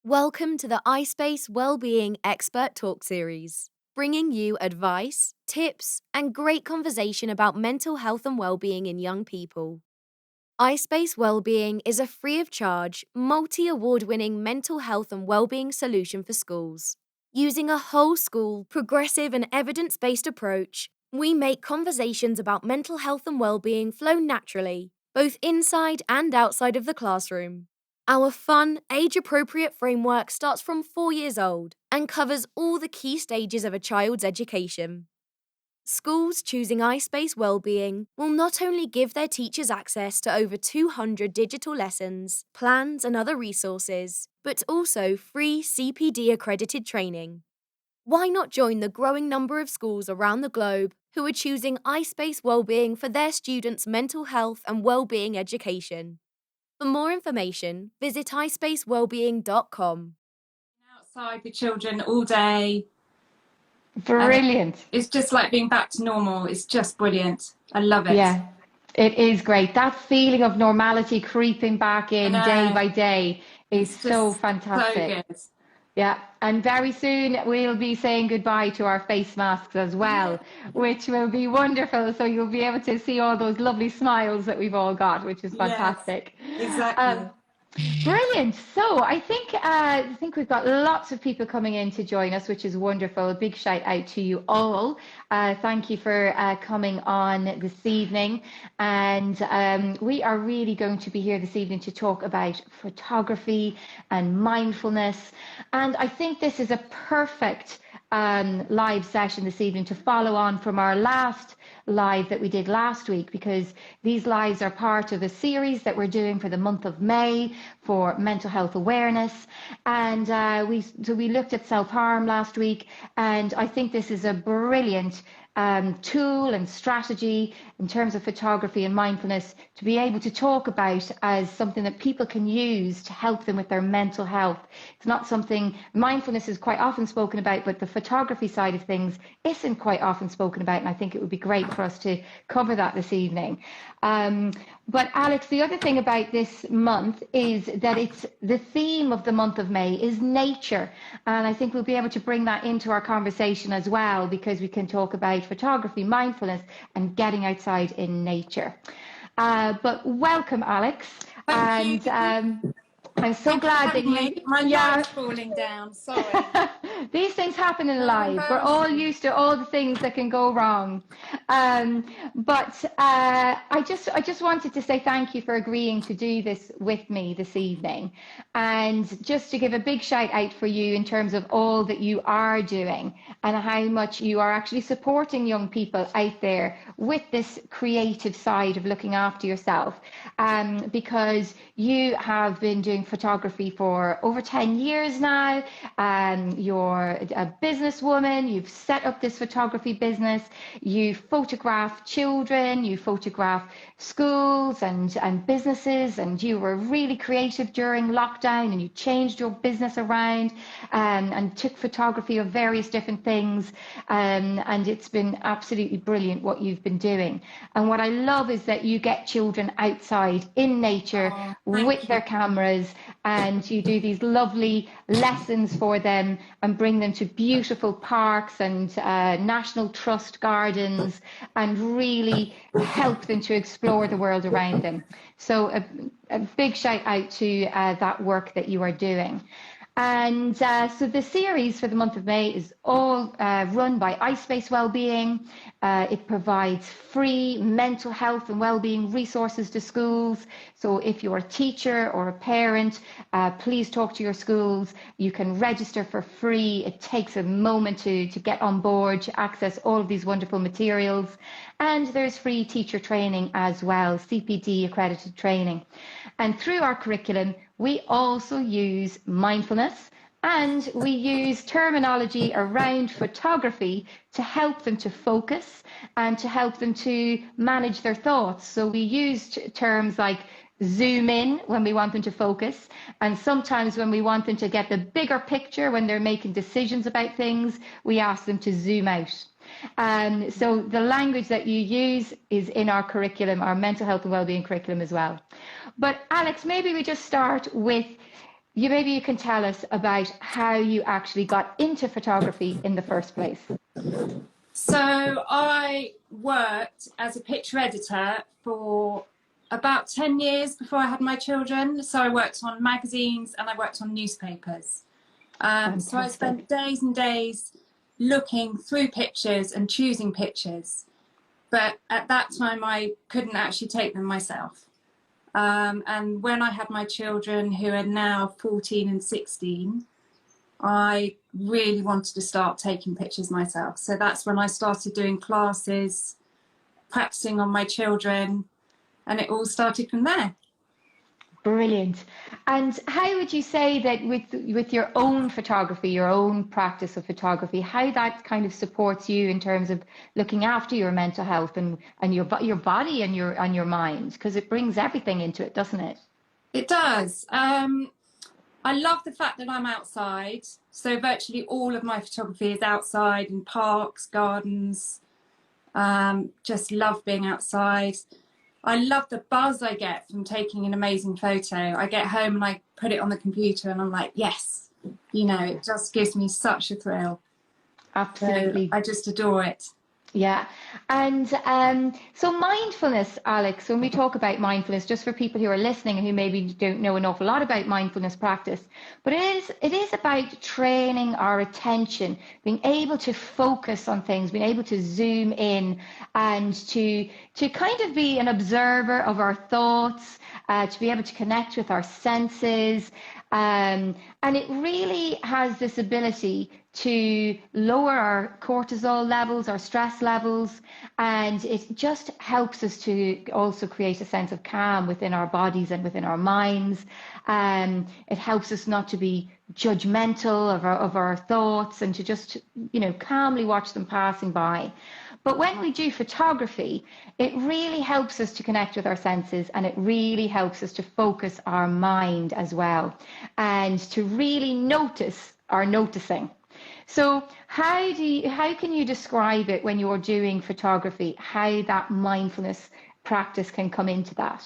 Welcome to the Ispace Wellbeing Expert Talk Series, bringing you advice, tips, and great conversation about mental health and well-being in young people. Ispace Wellbeing is a free of charge, multi-award-winning mental health and well-being solution for schools. Using a whole school, progressive and evidence-based approach, we make conversations about mental health and well-being flow naturally, both inside and outside of the classroom. Our fun, age-appropriate framework starts from 4 years old and covers all the key stages of a child's education. Schools choosing iSpace Wellbeing will not only give their teachers access to over 200 digital lessons, plans and other resources, but also free CPD-accredited training. Why not join the growing number of schools around the globe who are choosing iSpace Wellbeing for their students' mental health and well-being education? For more information, visit ispacewellbeing.com. Outside with children all day. Brilliant. It's just like being back to normal. It's just brilliant. I love it. Yeah, it is great. That feeling of normality creeping back in day by day is so fantastic. So good. Yeah, and very soon we'll be saying goodbye to our face masks as well, which will be wonderful. So you'll be able to see all those lovely smiles that we've all got, which is fantastic. Yes, exactly. Brilliant. So I think we've got lots of people coming in to join us, which is wonderful. A big shout out to you all. Thank you for coming on this evening. And we are really going to be here this evening to talk about photography and mindfulness. And I think this is a perfect live session this evening to follow on from our last live that we did last week, because these lives are part of a series that we're doing for the month of May for mental health awareness. And we looked at self-harm last week, and I think this is a brilliant tool and strategy in terms of photography and mindfulness to be able to talk about as something that people can use to help them with their mental health. It's not something, mindfulness is quite often spoken about, but the photography side of things isn't quite often spoken about, and I think it would be great for us to cover that this evening. But Alex, the other thing about this month is that it's the theme of the month of May is nature. And I think we'll be able to bring that into our conversation as well, because we can talk about photography, mindfulness, and getting outside in nature. But welcome, Alex. Thank you. I'm so glad that you... My light's falling down, sorry. These things happen in life. We're all used to all the things that can go wrong. But I just wanted to say thank you for agreeing to do this with me this evening. And just to give a big shout out for you in terms of all that you are doing and how much you are actually supporting young people out there with this creative side of looking after yourself. Because you have been doing photography for over 10 years now. You're a businesswoman. You've set up this photography business. You photograph children. You photograph schools and businesses. And you were really creative during lockdown, and you changed your business around and took photography of various different things. And it's been absolutely brilliant what you've been doing. And what I love is that you get children outside in nature with their cameras, and you do these lovely lessons for them and bring them to beautiful parks and National Trust gardens and really help them to explore the world around them. So a big shout out to that work that you are doing. And so the series for the month of May is all run by Ispace Wellbeing. It provides free mental health and wellbeing resources to schools. So if you're a teacher or a parent, please talk to your schools. You can register for free. It takes a moment to get on board, to access all of these wonderful materials. And there's free teacher training as well, CPD accredited training. And through our curriculum, we also use mindfulness, and we use terminology around photography to help them to focus and to help them to manage their thoughts. So we use terms like zoom in when we want them to focus, and sometimes when we want them to get the bigger picture, when they're making decisions about things, we ask them to zoom out. So the language that you use is in our curriculum, our mental health and wellbeing curriculum as well. But Alex, maybe we just start with maybe you can tell us about how you actually got into photography in the first place. So I worked as a picture editor for about 10 years before I had my children. So I worked on magazines and I worked on newspapers. So I spent days and days looking through pictures and choosing pictures. But at that time, I couldn't actually take them myself. And when I had my children, who are now 14 and 16, I really wanted to start taking pictures myself. So that's when I started doing classes, practicing on my children, and it all started from there. Brilliant. And how would you say that with your own photography, your own practice of photography, how that kind of supports you in terms of looking after your mental health and your body and your mind? Because it brings everything into it, doesn't it? It does. I love the fact that I'm outside. So virtually all of my photography is outside in parks, gardens. Just love being outside. I love the buzz I get from taking an amazing photo. I get home and I put it on the computer and I'm like, yes, you know, it just gives me such a thrill. Absolutely. So I just adore it. Yeah. And so mindfulness, Alex, when we talk about mindfulness, just for people who are listening and who maybe don't know an awful lot about mindfulness practice, but it is about training our attention, being able to focus on things, being able to zoom in and to kind of be an observer of our thoughts, to be able to connect with our senses. And it really has this ability to lower our cortisol levels, our stress levels, and it just helps us to also create a sense of calm within our bodies and within our minds. It helps us not to be judgmental of our thoughts and to just, you know, calmly watch them passing by. But when we do photography, it really helps us to connect with our senses, and it really helps us to focus our mind as well and to really notice our noticing. So how can you describe it when you're doing photography, how that mindfulness practice can come into that?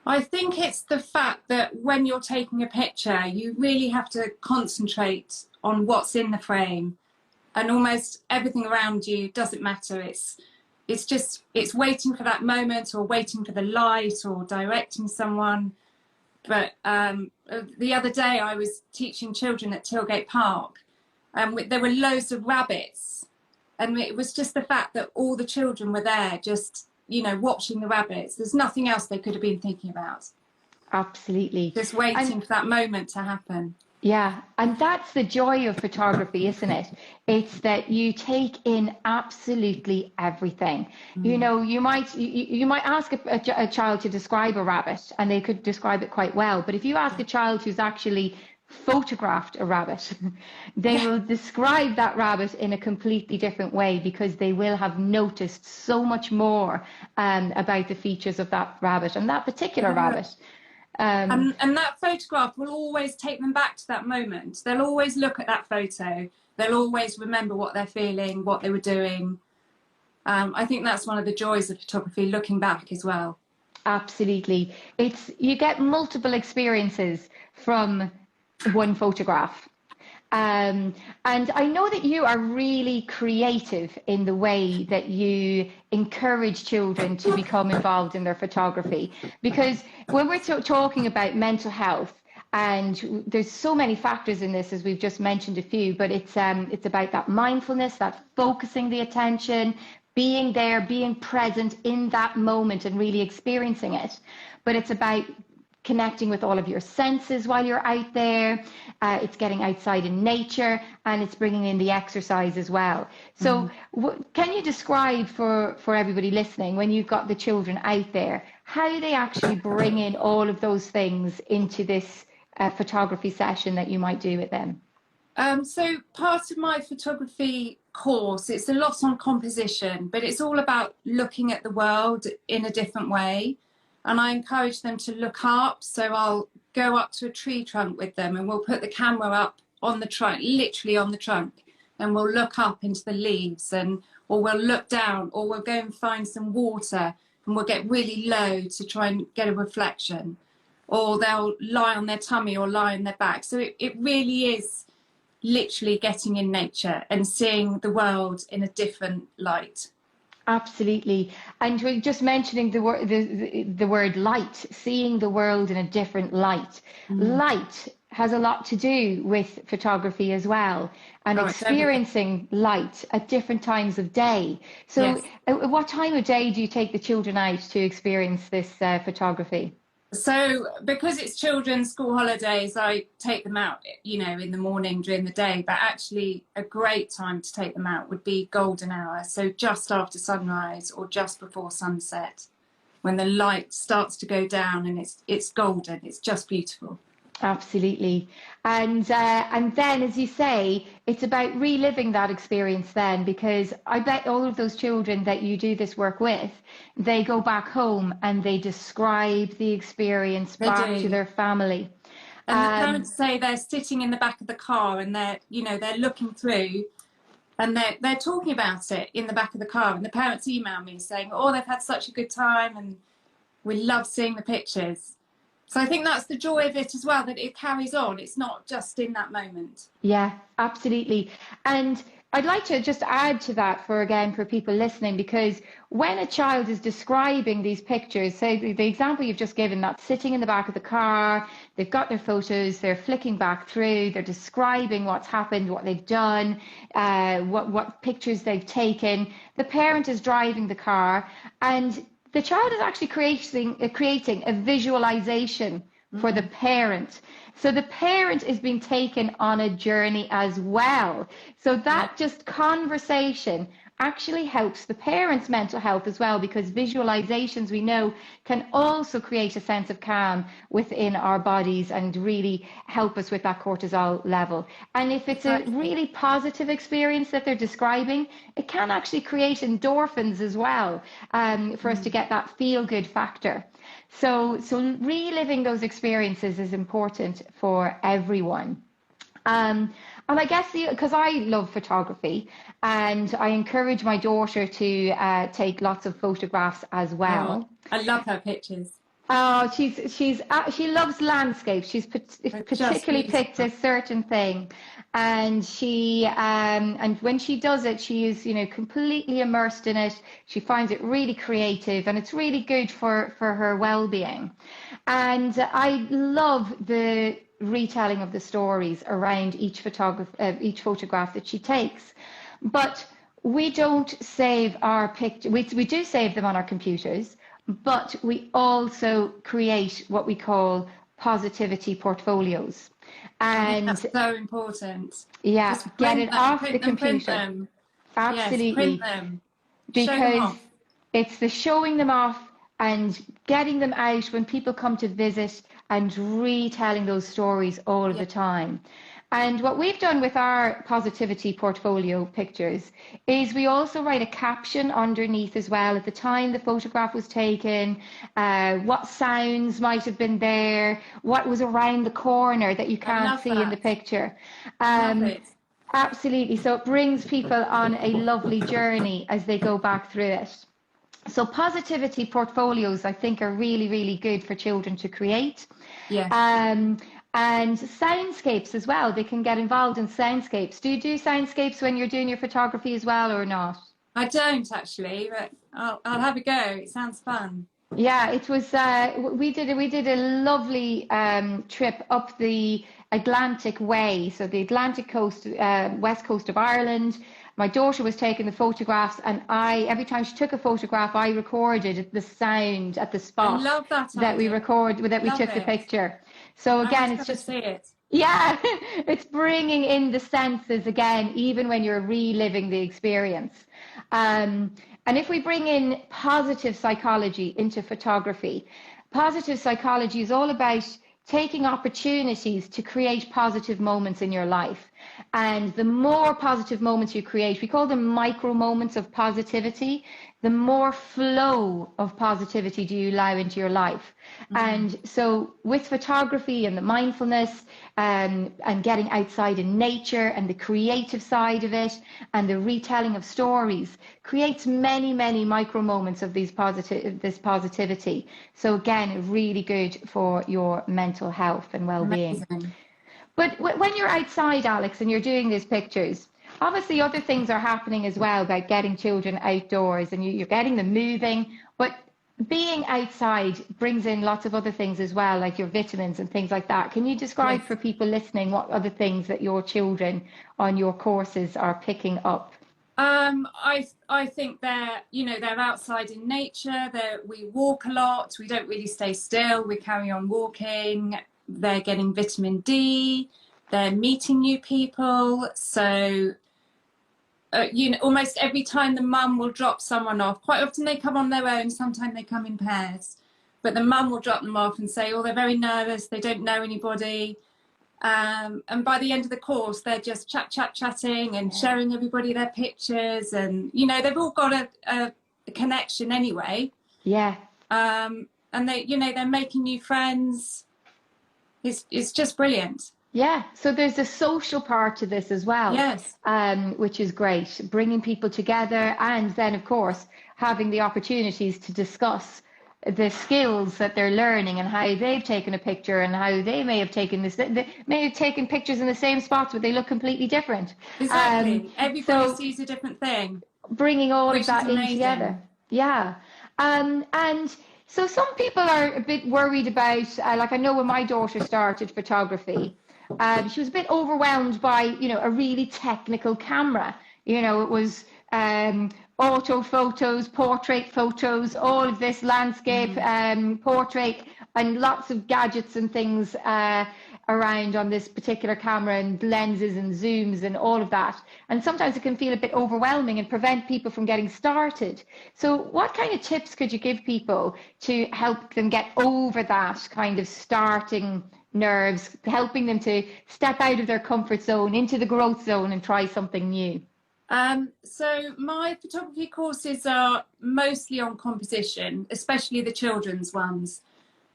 I think it's the fact that when you're taking a picture, you really have to concentrate on what's in the frame, and almost everything around you doesn't matter. It's waiting for that moment, or waiting for the light, or directing someone. But the other day I was teaching children at Tilgate Park, and there were loads of rabbits, and it was just the fact that all the children were there just, you know, watching the rabbits. There's nothing else they could have been thinking about. Absolutely. Just waiting for that moment to happen. Yeah, and that's the joy of photography, isn't it? It's that you take in absolutely everything. You know, you might ask a child to describe a rabbit, and they could describe it quite well. But if you ask a child who's actually photographed a rabbit, they will describe that rabbit in a completely different way, because they will have noticed so much more about the features of that rabbit and that particular rabbit. And that photograph will always take them back to that moment. They'll always look at that photo. They'll always remember what they're feeling, what they were doing. I think that's one of the joys of photography, looking back as well. Absolutely. You get multiple experiences from one photograph. And I know that you are really creative in the way that you encourage children to become involved in their photography. Because when we're talking about mental health, and there's so many factors in this, as we've just mentioned a few, but it's about that mindfulness, that focusing the attention, being there, being present in that moment and really experiencing it. But it's about connecting with all of your senses while you're out there. It's getting outside in nature, and it's bringing in the exercise as well. So can you describe for everybody listening, when you've got the children out there, how they actually bring in all of those things into this photography session that you might do with them? So part of my photography course, it's a lot on composition, but it's all about looking at the world in a different way. And I encourage them to look up. So I'll go up to a tree trunk with them, and we'll put the camera up on the trunk, literally on the trunk, and we'll look up into the leaves, or we'll look down, or we'll go and find some water, and we'll get really low to try and get a reflection. or they'll lie on their tummy or lie on their back. So it really is literally getting in nature and seeing the world in a different light. Absolutely. And we're just mentioning the word light, seeing the world in a different light. Light has a lot to do with photography as well, and experiencing light at different times of day. So Yes. What time of day do you take the children out to experience this photography? So because it's children's school holidays, I take them out, in the morning during the day. But actually a great time to take them out would be golden hour. So just after sunrise or just before sunset, when the light starts to go down and it's golden. It's just beautiful. Absolutely. And then, as you say, it's about reliving that experience then, because I bet all of those children that you do this work with, they go back home and they describe the experience back to their family. And the parents say they're sitting in the back of the car and they're looking through and they're talking about it in the back of the car. And the parents email me saying, oh, they've had such a good time and we love seeing the pictures. So I think that's the joy of it as well, that it carries on. It's not just in that moment. Yeah, absolutely. And I'd like to just add to that for people listening, because when a child is describing these pictures, say the example you've just given, that's sitting in the back of the car, they've got their photos, they're flicking back through, they're describing what's happened, what they've done, what pictures they've taken. The parent is driving the car, and the child is actually creating a visualization for the parent. So the parent is being taken on a journey as well. So that just conversation actually helps the parent's mental health as well, because visualizations, we know, can also create a sense of calm within our bodies and really help us with that cortisol level. And if it's a really positive experience that they're describing, it can actually create endorphins as well, for us to get that feel-good factor. So reliving those experiences is important for everyone. And I guess because I love photography, and I encourage my daughter to take lots of photographs as well. Oh, I love her pictures. Oh, she loves landscapes. She's particularly picked a certain thing, and and when she does it, she is completely immersed in it. She finds it really creative, and it's really good for her well-being. And I love the retelling of the stories around each photograph that she takes. But we don't save our picture. We do save them on our computers, but we also create what we call positivity portfolios. And that's so important. Yeah, get it off the computer. Absolutely. Yes, print them. Because it's the showing them off and getting them out when people come to visit and retelling those stories all of the time. And what we've done with our positivity portfolio pictures is we also write a caption underneath as well at the time the photograph was taken, what sounds might have been there, what was around the corner that you can't see in the picture. Absolutely. So it brings people on a lovely journey as they go back through it. So positivity portfolios, I think, are really, really good for children to create. Yes. And soundscapes as well. They can get involved in soundscapes. Do you do soundscapes when you're doing your photography as well, or not? I don't actually, but I'll have a go. It sounds fun. Yeah, it was. We did a lovely trip up the Atlantic Way, so the Atlantic coast, west coast of Ireland. My daughter was taking the photographs, and every time she took a photograph, I recorded the sound at the spot I love that we took the picture. So again, it's just see it. Yeah, it's bringing in the senses again, even when you're reliving the experience. And if we bring in positive psychology into photography, positive psychology is all about taking opportunities to create positive moments in your life. And the more positive moments you create, we call them micro moments of positivity, the more flow of positivity do you allow into your life. And so with photography and the mindfulness, and getting outside in nature and the creative side of it and the retelling of stories creates many, many micro moments of this positivity. So again, really good for your mental health and well-being. Amazing. But when you're outside, Alex, and you're doing these pictures, obviously other things are happening as well about getting children outdoors, and you're getting them moving. But being outside brings in lots of other things as well, like your vitamins and things like that. Can you describe Yes. for people listening what other things that your children on your courses are picking up? I think they're outside in nature. We walk a lot. We don't really stay still. We carry on walking. They're getting vitamin D. They're meeting new people. So almost every time the mum will drop someone off. Quite often they come on their own. Sometimes they come in pairs. But the mum will drop them off and say, oh, they're very nervous. They don't know anybody. And by the end of the course, they're just chatting and sharing everybody their pictures. And, they've all got a connection anyway. Yeah. And they're making new friends. It's just brilliant. Yeah, so there's a social part to this as well, Yes. Which is great, bringing people together, and then, of course, having the opportunities to discuss the skills that they're learning and how they've taken a picture and how they may have taken this. They may have taken pictures in the same spots, but they look completely different. Exactly. Everybody sees a different thing. Bringing all of that in amazing. together. Yeah. And so some people are a bit worried about, like I know when my daughter started photography, she was a bit overwhelmed by, a really technical camera. It was auto photos, portrait photos, all of this landscape, portrait, and lots of gadgets and things around on this particular camera, and lenses and zooms and all of that. And sometimes it can feel a bit overwhelming and prevent people from getting started. So what kind of tips could you give people to help them get over that kind of starting nerves, helping them to step out of their comfort zone into the growth zone and try something new? So my photography courses are mostly on composition, especially the children's ones.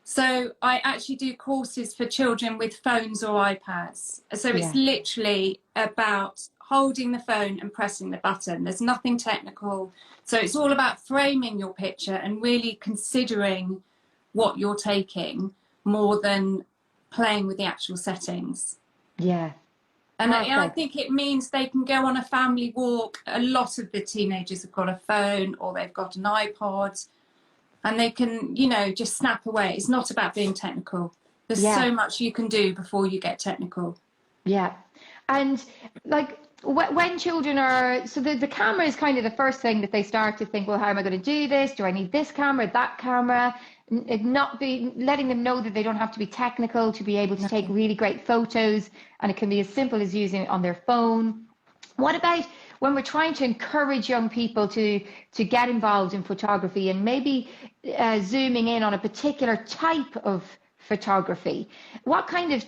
So I actually do courses for children with phones or iPads. So it's literally about holding the phone and pressing the button. There's nothing technical. So it's all about framing your picture and really considering what you're taking more than playing with the actual settings. Yeah. And I think it means they can go on a family walk. A lot of the teenagers have got a phone or they've got an iPod, and they can, just snap away. It's not about being technical. There's so much you can do before you get technical. Yeah. And like when children are, so the camera is kind of the first thing that they start to think, well, how am I going to do this? Do I need this camera, that camera? Not be letting them know that they don't have to be technical to be able to take really great photos, and it can be as simple as using it on their phone. What about when we're trying to encourage young people to get involved in photography, and maybe zooming in on a particular type of photography? What kind of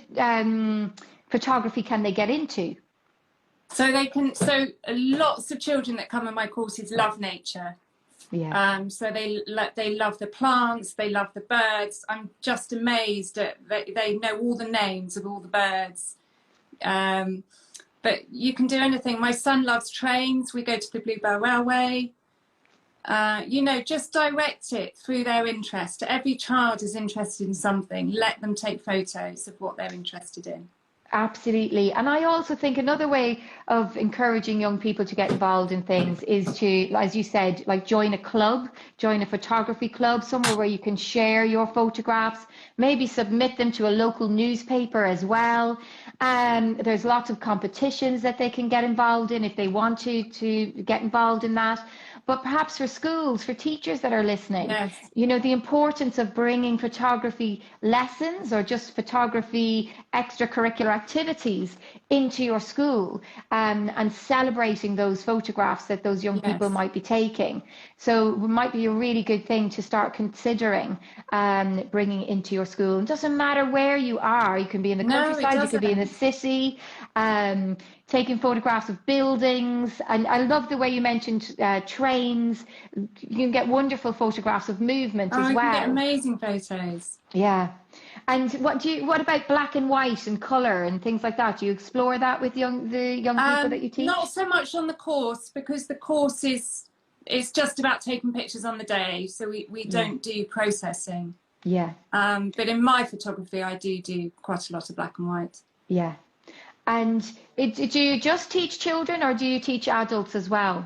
photography can they get into? So lots of children that come in my courses love nature. Yeah. So they love the plants, they love the birds. I'm just amazed at they know all the names of all the birds. But you can do anything. My son loves trains. We go to the Bluebell Railway. Just direct it through their interest. Every child is interested in something. Let them take photos of what they're interested in. Absolutely. And I also think another way of encouraging young people to get involved in things is to, as you said, like join a club, join a photography club, somewhere where you can share your photographs, maybe submit them to a local newspaper as well. There's lots of competitions that they can get involved in if they want to get involved in that. but perhaps for schools, for teachers that are listening, Yes. you know, the importance of bringing photography lessons or just photography extracurricular activities into your school, and celebrating those photographs that those young people Yes. might be taking. So it might be a really good thing to start considering bringing into your school. It doesn't matter where you are. You can be in the No, it countryside, you could be in the doesn't. city, taking photographs of buildings. And I love the way you mentioned trains. You can get wonderful photographs of movement Oh, as you can get well. amazing photos. Yeah. And what about black and white and color and things like that? Do you explore that with the young people that you teach? Not so much on the course, because the course is just about taking pictures on the day, so we don't do processing. Yeah. But in my photography, I do quite a lot of black and white. Yeah. And do you just teach children or do you teach adults as well?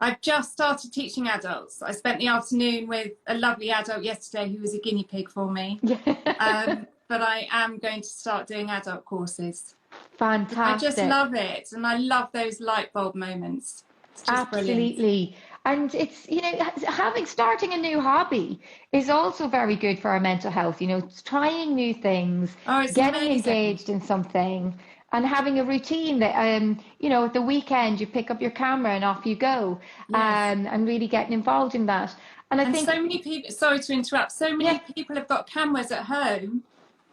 I've just started teaching adults. I spent the afternoon with a lovely adult yesterday who was a guinea pig for me. But I am going to start doing adult courses. Fantastic. I just love it, and I love those light bulb moments. It's just Absolutely. brilliant. And it's, you know, starting a new hobby is also very good for our mental health. You know, trying new things, Oh, it's getting amazing. engaged in something, and having a routine that, you know, at the weekend you pick up your camera and off you go, Yes. and really getting involved in that. And I And think, so many people, sorry to interrupt, so many people have got cameras at home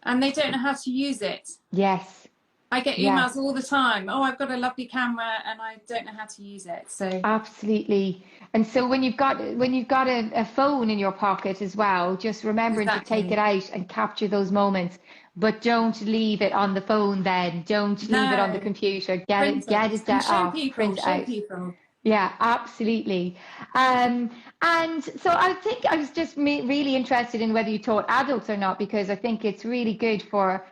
and they don't know how to use it. yes. I get Yeah. emails all the time. Oh, I've got a lovely camera and I don't know how to use it. So Absolutely. And so when you've got a phone in your pocket as well, just remembering to take it out and capture those moments, but don't leave it on the phone then. Don't leave it on the No, computer. print Get it it and show off, people, print it show out. people. Yeah, absolutely. And so I think I was just really interested in whether you taught adults or not, because I think it's really good for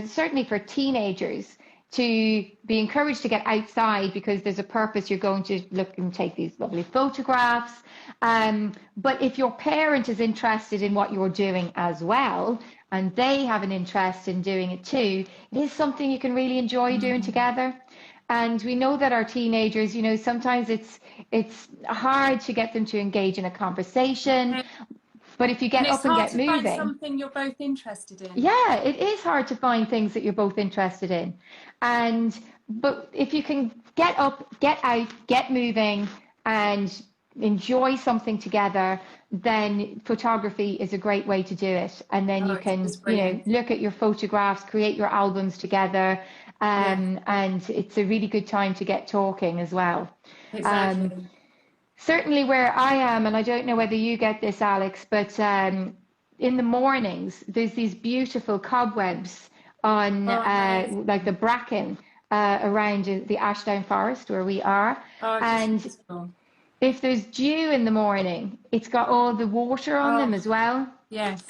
certainly for teenagers to be encouraged to get outside, because there's a purpose. You're going to look and take these lovely photographs. But if your parent is interested in what you're doing as well, and they have an interest in doing it too, it is something you can really enjoy doing together. And we know that our teenagers, you know, sometimes it's hard to get them to engage in a conversation. But if you get up and get moving, it's hard to find something you're both interested in. yeah, it is hard to find things that you're both interested in. But if you can get up, get out, get moving, and enjoy something together, then photography is a great way to do it. And then you can, you know, look at your photographs, create your albums together, and it's a really good time to get talking as well. Exactly. Certainly where I am, and I don't know whether you get this, Alex, but in the mornings, there's these beautiful cobwebs on like the bracken around the Ashdown Forest where we are. And beautiful. If there's dew in the morning, it's got all the water on them as well. Yes.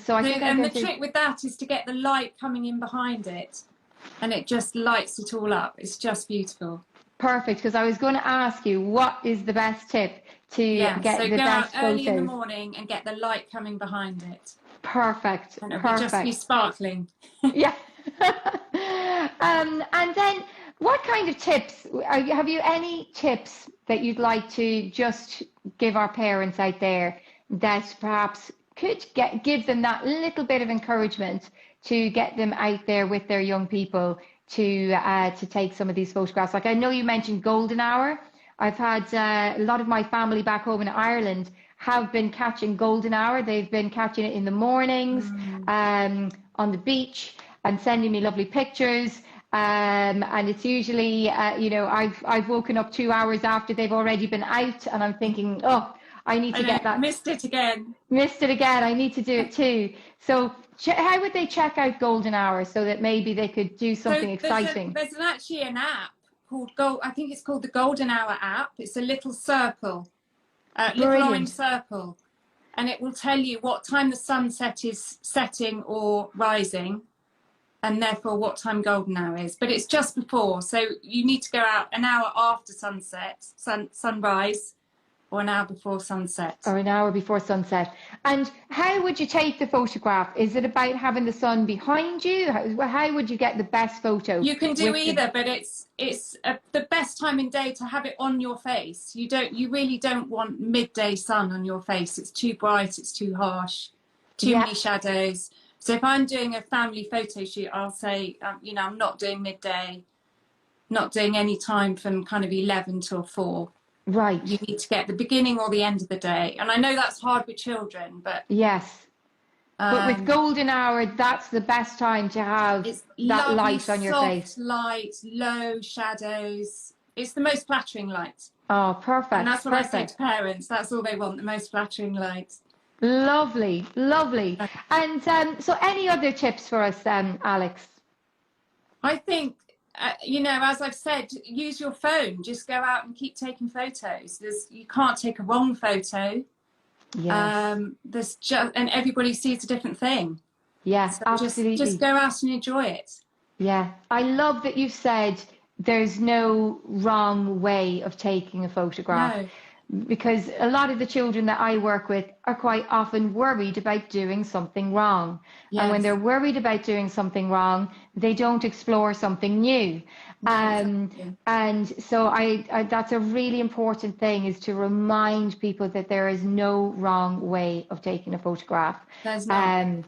So I think the trick with that is to get the light coming in behind it, and it just lights it all up. It's just beautiful. Perfect, because I was going to ask you, what is the best tip to get the best photos? So go out early in the morning and get the light coming behind it. Perfect. And it'll just be sparkling. Yeah. And then what kind of tips, have you any tips that you'd like to just give our parents out there that perhaps could give them that little bit of encouragement to get them out there with their young people to take some of these photographs? Like, I know you mentioned golden hour. I've had a lot of my family back home in Ireland have been catching golden hour. They've been catching it in the mornings on the beach and sending me lovely pictures. And it's usually, you know, I've woken up 2 hours after they've already been out, and I'm thinking, oh, I need to get that. Missed it again. I need to do it too. So how would they check out golden hour so that maybe they could do something exciting? There's actually an app called I think it's called the Golden Hour app. It's a little circle, little orange circle, and it will tell you what time the sunset is setting or rising, and therefore what time golden hour is. But it's just before, so you need to go out an hour after sunrise, or an hour before sunset. Or an hour before sunset. And how would you take the photograph? Is it about having the sun behind you? How would you get the best photo? You can do either, but it's the best time in day to have it on your face. You really don't want midday sun on your face. It's too bright, it's too harsh, too many shadows. So if I'm doing a family photo shoot, I'll say, you know, I'm not doing midday, not doing any time from kind of 11 till 4. Right. You need to get the beginning or the end of the day. And I know that's hard with children, but... Yes. But with golden hour, that's the best time to have that light on your face. Soft light, low shadows. It's the most flattering light. Oh, perfect. And that's what I say to parents. That's all they want, the most flattering light. Lovely, lovely. And so any other tips for us, Alex? I think... you know, as I've said, use your phone. Just go out and keep taking photos. You can't take a wrong photo. Yes. And everybody sees a different thing. Yes, so absolutely. Just go out and enjoy it. Yeah, I love that you've said there's no wrong way of taking a photograph. No. Because a lot of the children that I work with are quite often worried about doing something wrong. Yes. And when they're worried about doing something wrong, they don't explore something new. Exactly. And so I that's a really important thing, is to remind people that there is no wrong way of taking a photograph. There's not.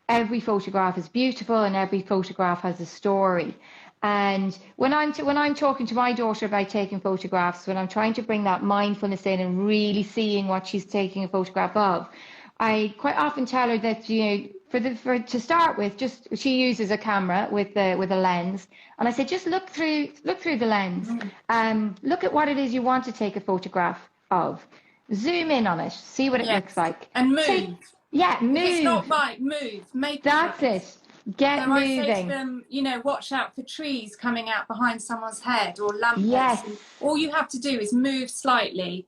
Every photograph is beautiful and every photograph has a story. And when I'm talking to my daughter about taking photographs, when I'm trying to bring that mindfulness in and really seeing what she's taking a photograph of, I quite often tell her that, you know, to start with, just she uses a camera with a lens, and I say, just look through the lens, look at what it is you want to take a photograph of, zoom in on it, see what it looks like, and move. Move. If it's not right, move. Make That's it. Get moving. I say to them, you know, watch out for trees coming out behind someone's head or lampposts. Yes. All you have to do is move slightly,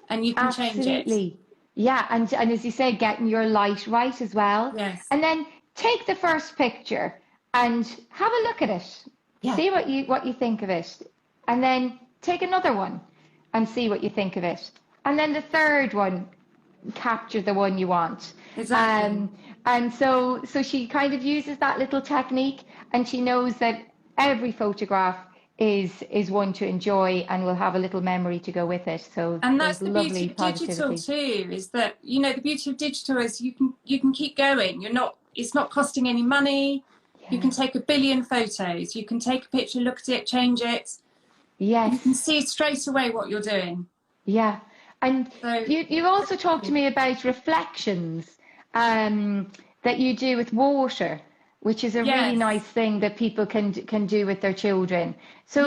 and you can change it. Absolutely. Yeah, and as you say, getting your light right as well. Yes. And then take the first picture and have a look at it. Yeah. See what you think of it. And then take another one and see what you think of it. And then the third one, capture the one you want. Exactly. And so she kind of uses that little technique, and she knows that every photograph is one to enjoy and will have a little memory to go with it. So, and that's the beauty of digital too, is that, you know, the beauty of digital is you can keep going. It's not costing any money. Yeah. You can take 1 billion photos. You can take a picture, look at it, change it. Yes. You can see straight away what you're doing. Yeah. And so, you also talked to me about reflections that you do with water, which is a really nice thing that people can do with their children. So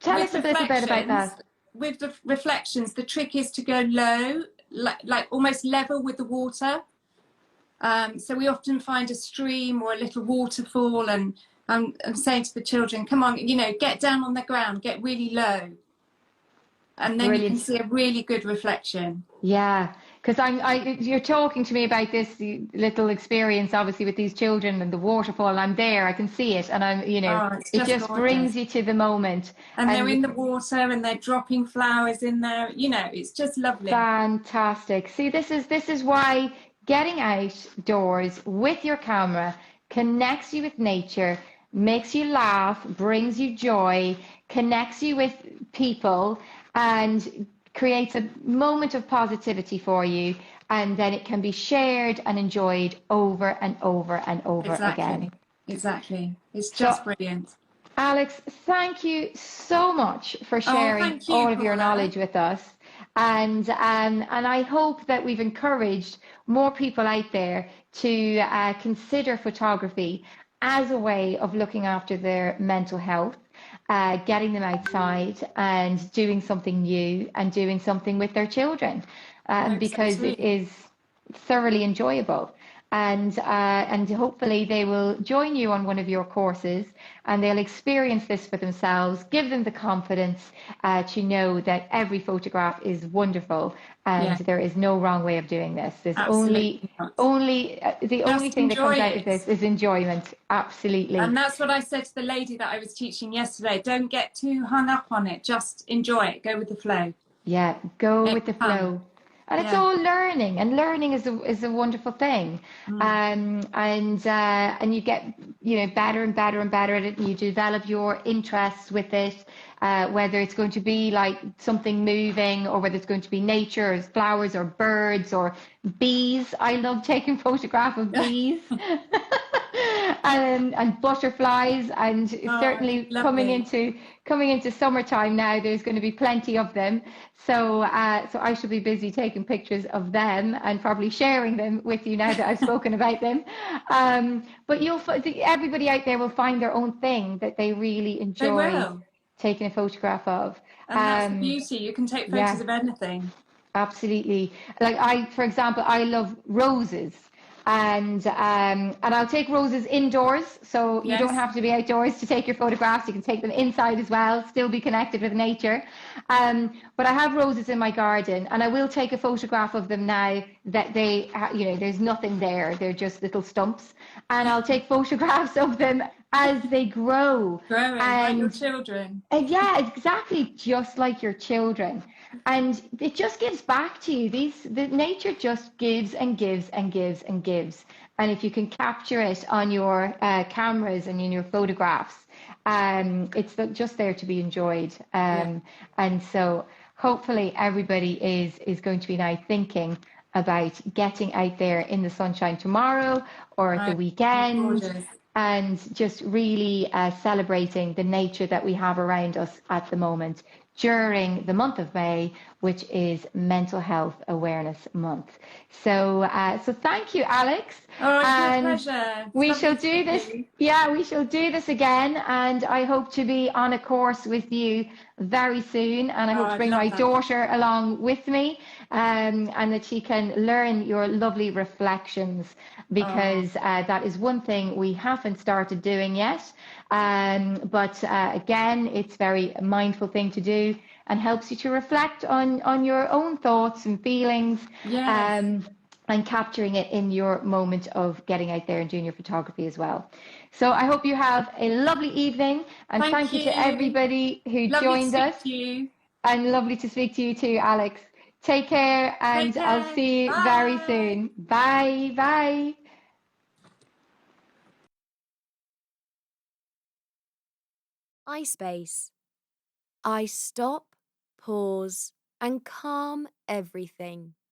tell us a little bit about that. With the reflections, the trick is to go low, like almost level with the water. So we often find a stream or a little waterfall, and I'm saying to the children, come on, you know, get down on the ground, get really low. And then you can see a really good reflection. Yeah, because you're talking to me about this little experience, obviously, with these children and the waterfall. I'm there, I can see it, and it just brings you to the moment. And they're in the water, and they're dropping flowers in there. You know, it's just lovely. Fantastic. See, this is why getting outdoors with your camera connects you with nature, makes you laugh, brings you joy, connects you with people, and creates a moment of positivity for you, and then it can be shared and enjoyed over and over and over again. Exactly. It's just brilliant. Alex, thank you so much for sharing all of your knowledge with us. And I hope that we've encouraged more people out there to consider photography as a way of looking after their mental health, getting them outside and doing something new and doing something with their children, because it is thoroughly enjoyable. And hopefully they will join you on one of your courses, and they'll experience this for themselves, give them the confidence to know that every photograph is wonderful, and there is no wrong way of doing this. There's the only thing that comes out of this is enjoyment. Absolutely. And that's what I said to the lady that I was teaching yesterday. Don't get too hung up on it. Just enjoy it. Go with the flow. Yeah, go with It's the fun. flow. And it's Yeah. all learning, and learning is a wonderful thing. Mm. And you get, better and better and better at it, and you develop your interests with it, whether it's going to be like something moving, or whether it's going to be nature, or flowers, or birds, or bees. I love taking photographs of bees. And butterflies, and Oh, certainly lovely. coming into summertime now, there's going to be plenty of them. So so I should be busy taking pictures of them and probably sharing them with you now that I've spoken about them. But everybody out there will find their own thing that they really They enjoy will. taking a photograph of. And that's the beauty. You can take photos Yeah. of anything. Absolutely. Like for example, I love roses, and I'll take roses indoors, so you don't Yes. have to be outdoors to take your photographs. You can take them inside as well, still be connected with nature. But I have roses in my garden, and I will take a photograph of them now that there's nothing there. They're just little stumps, and I'll take photographs of them as they grow. Growing like your And children. yeah, exactly, just like your children. And it just gives back to you. The nature just gives and gives and gives and gives. And if you can capture it on your cameras and in your photographs, it's just there to be enjoyed. Yeah. And so hopefully everybody is going to be now thinking about getting out there in the sunshine tomorrow or at the Oh, weekend, gorgeous. and just really celebrating the nature that we have around us at the moment during the month of May, which is Mental Health Awareness Month. So thank you, Alex. Oh, it's my And pleasure. It's we lovely shall to do meet this. you. Yeah, we shall do this again. And I hope to be on a course with you very soon. And I Oh, hope to I'd bring my love that. daughter along with me, and that she can learn your lovely reflections, Oh, because that is one thing we haven't started doing yet. But again, it's a very mindful thing to do, and helps you to reflect on your own thoughts and feelings, yes. and capturing it in your moment of getting out there and doing your photography as well. So I hope you have a lovely evening, and Thank thank you to you. everybody who Lovely to joined us, speak to you. and lovely to speak to you too, Alex. Take care, Take and I'll care. see you very Bye. soon. Bye. Bye. Ispace. I stop, pause, and calm everything.